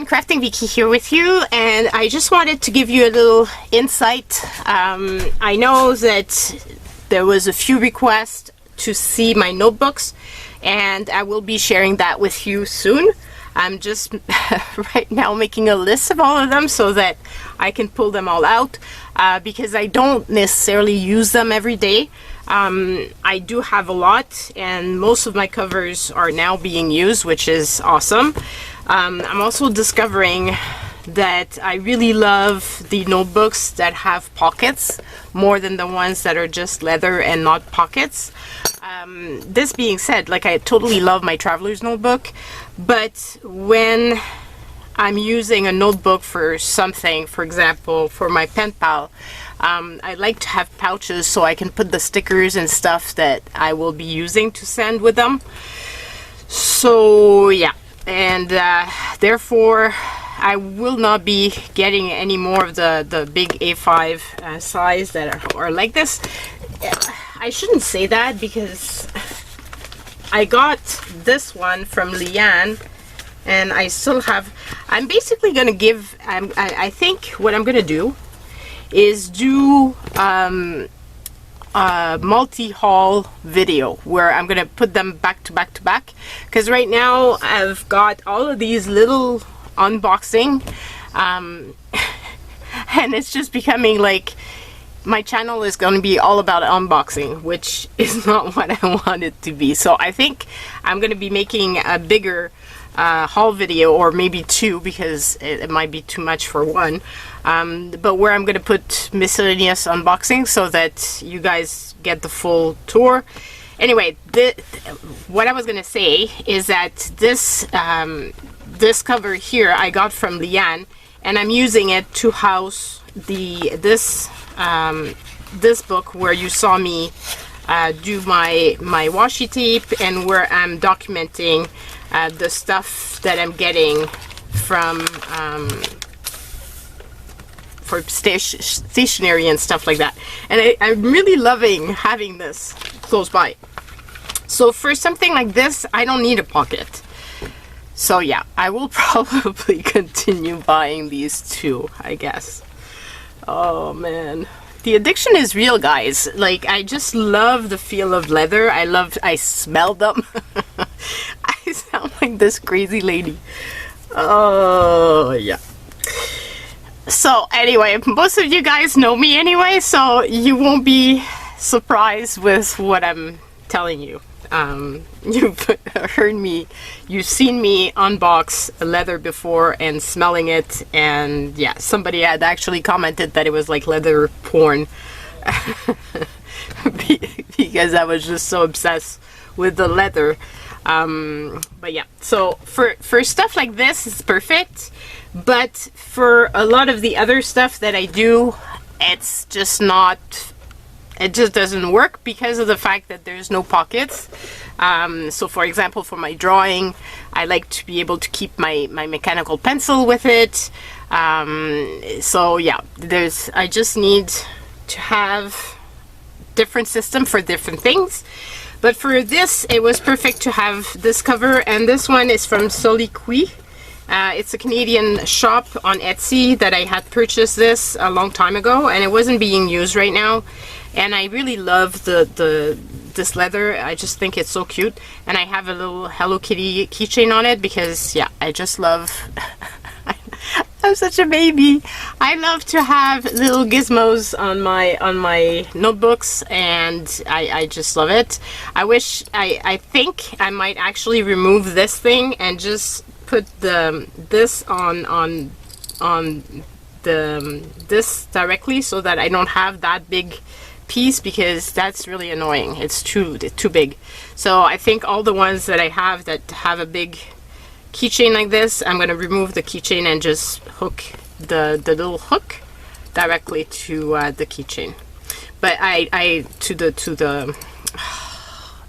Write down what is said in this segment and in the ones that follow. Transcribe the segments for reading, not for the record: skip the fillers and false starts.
everyone, Crafting Vicky here with you, and I just wanted to give you a little insight. I know that there was a few requests to see my notebooks, and I will be sharing that with you soon. I'm just right now making a list of all of them so that I can pull them all out, because I don't necessarily use them every day. I do have a lot, and most of my covers are now being used, which is awesome. I'm also discovering that I really love the notebooks that have pockets more than the ones that are just leather and not pockets. This being said, like, I totally love my traveler's notebook, but when I'm using a notebook for something, for example, for my pen pal, I like to have pouches so I can put the stickers and stuff that I will be using to send with them. So yeah, and therefore I will not be getting any more of the big A5 size that are like this. I shouldn't say that, because I got this one from Leanne, and I still have. I'm basically gonna give. I think what I'm gonna do is do a multi-haul video where I'm gonna put them back to back to back, because right now I've got all of these little unboxing, and it's just becoming like my channel is going to be all about unboxing, which is not what I want it to be. So I think I'm going to be making a bigger haul video, or maybe two, because it might be too much for one, but where I'm going to put miscellaneous unboxing so that you guys get the full tour. Anyway, what I was going to say is that this this cover here I got from Leanne, and I'm using it to house this book where you saw me do my washi tape, and where I'm documenting the stuff that I'm getting from for stationery and stuff like that. And I'm really loving having this close by. So for something like this, I don't need a pocket. So yeah, I will probably continue buying these too, I guess. Oh man, the addiction is real, guys. Like, I just love the feel of leather. I smell them. I sound like this crazy lady. Oh yeah. So anyway, most of you guys know me anyway, so you won't be surprised with what I'm telling you. You've heard me, you've seen me unbox leather before and smelling it, and yeah, somebody had actually commented that it was like leather porn because I was just so obsessed with the leather. But yeah, so for stuff like this, it's perfect, but for a lot of the other stuff that I do, it's just not. It just doesn't work because of the fact that there's no pockets. So for example, for my drawing, I like to be able to keep my mechanical pencil with it. So yeah, I just need to have different system for different things. But for this, it was perfect to have this cover, and this one is from Soliqui. It's a Canadian shop on Etsy that I had purchased this a long time ago, and it wasn't being used right now. And I really love this leather. I just think it's so cute. And I have a little Hello Kitty keychain on it because, yeah, I just love... I'm such a baby. I love to have little gizmos on my notebooks, and I just love it. I think I might actually remove this thing and just put this on this directly, so that I don't have that big piece, because that's really annoying. It's too big. So I think all the ones that I have that have a big keychain like this, I'm going to remove the keychain and just hook the little hook directly to the keychain, but to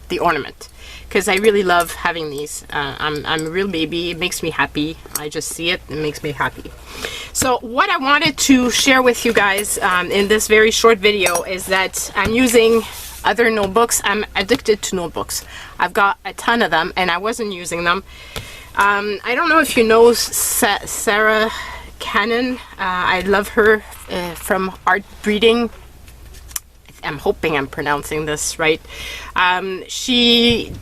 the ornament, because I really love having these. I'm a real baby. It makes me happy. I just see it. It makes me happy. So what I wanted to share with you guys in this very short video is that I'm using other notebooks. I'm addicted to notebooks. I've got a ton of them, and I wasn't using them. I don't know if you know Sarah Cannon. I love her from Art Breeding. I'm hoping I'm pronouncing this right. She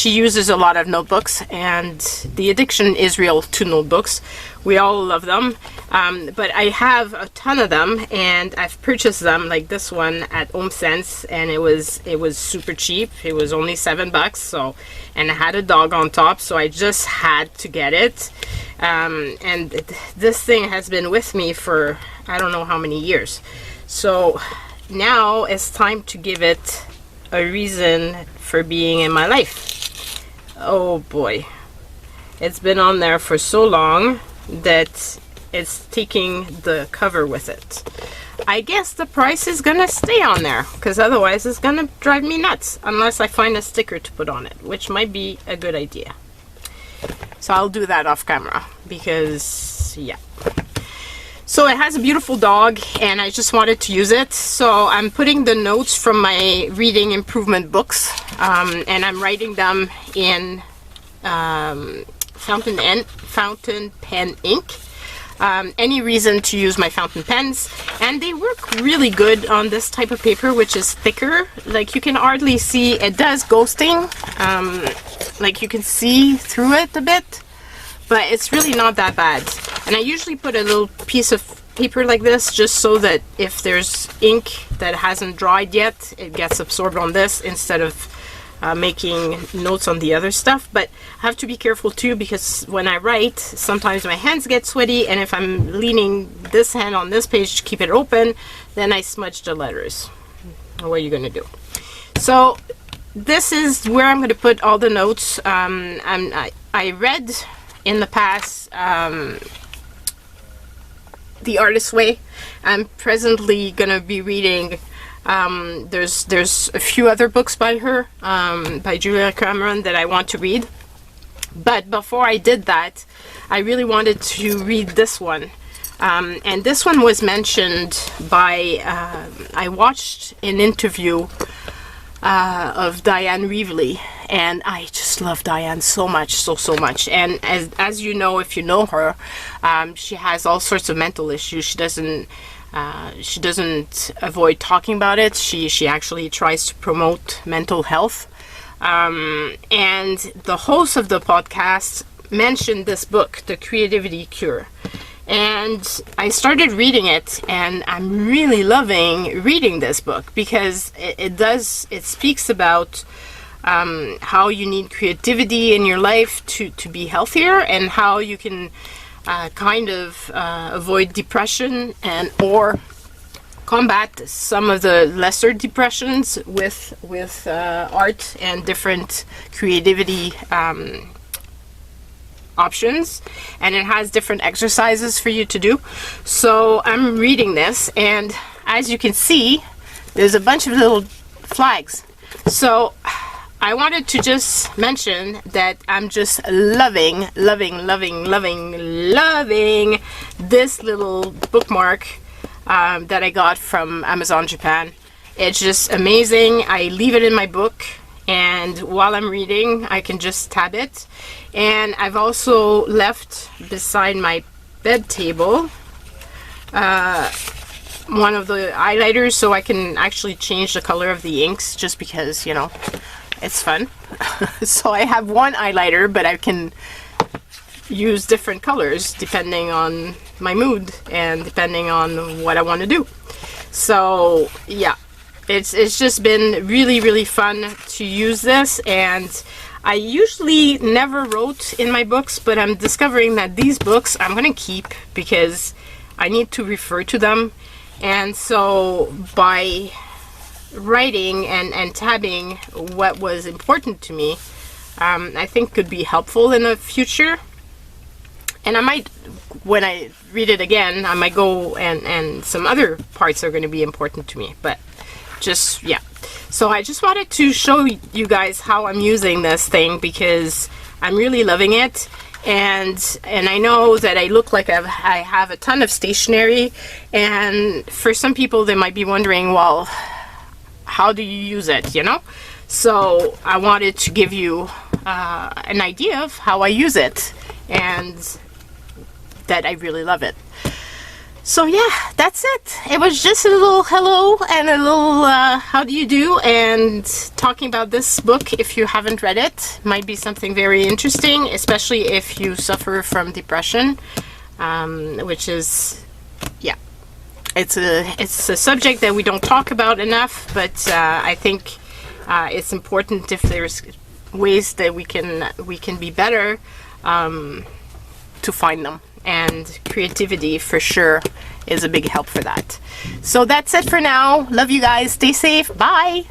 uses a lot of notebooks, and the Addiction Israel 2 notebooks. We all love them, but I have a ton of them, and I've purchased them, like this one at HomeSense, and it was super cheap. It was only $7, so, and it had a dog on top, so I just had to get it. And this thing has been with me for I don't know how many years. So now it's time to give it a reason for being in my life. Oh boy, it's been on there for so long that it's taking the cover with it. I guess the price is gonna stay on there, because otherwise it's gonna drive me nuts unless I find a sticker to put on it, which might be a good idea. So I'll do that off camera, because yeah. So it has a beautiful dog, and I just wanted to use it. So I'm putting the notes from my reading improvement books, and I'm writing them in fountain pen ink. Any reason to use my fountain pens, and they work really good on this type of paper, which is thicker. Like, you can hardly see, it does ghosting, like you can see through it a bit, but it's really not that bad. And I usually put a little piece of paper like this just so that if there's ink that hasn't dried yet, it gets absorbed on this instead of making notes on the other stuff. But I have to be careful too, because when I write, sometimes my hands get sweaty, and if I'm leaning this hand on this page to keep it open, then I smudge the letters. What are you gonna do? So this is where I'm going to put all the notes. I read in the past The Artist's Way. I'm presently going to be reading, there's a few other books by her, by Julia Cameron, that I want to read. But before I did that, I really wanted to read this one. And this one was mentioned by, I watched an interview of Diane Reevely, and I just love Diane so much, so much. And as you know, if you know her, she has all sorts of mental issues. She doesn't avoid talking about it. She actually tries to promote mental health. And the host of the podcast mentioned this book, The Creativity Cure. And I started reading it, and I'm really loving reading this book, because it speaks about how you need creativity in your life to be healthier, and how you can avoid depression or combat some of the lesser depressions with art and different creativity options, and it has different exercises for you to do. So I'm reading this, and as you can see, there's a bunch of little flags. So I wanted to just mention that I'm just loving this little bookmark that I got from Amazon Japan. It's just amazing. I leave it in my book, and while I'm reading, I can just tab it. And I've also left beside my bed table one of the highlighters, so I can actually change the color of the inks, just because, you know, it's fun. So I have one highlighter, but I can use different colors depending on my mood and depending on what I want to do. So yeah, it's just been really fun to use this. And I usually never wrote in my books, but I'm discovering that these books I'm gonna keep, because I need to refer to them. And so by writing and tabbing what was important to me, I think could be helpful in the future. And I might, when I read it again, I might go and some other parts are going to be important to me. But just, yeah. So I just wanted to show you guys how I'm using this thing, because I'm really loving it. And I know that I look like I have a ton of stationery, and for some people they might be wondering, well, how do you use it, you know? So I wanted to give you an idea of how I use it, and that I really love it. So yeah, that's it. It was just a little hello and a little how do you do, and talking about this book. If you haven't read it, might be something very interesting, especially if you suffer from depression, which is, yeah, it's a subject that we don't talk about enough, but I think it's important if there's ways that we can be better, to find them. And creativity for sure is a big help for that. So that's it for now. Love you guys. Stay safe. Bye.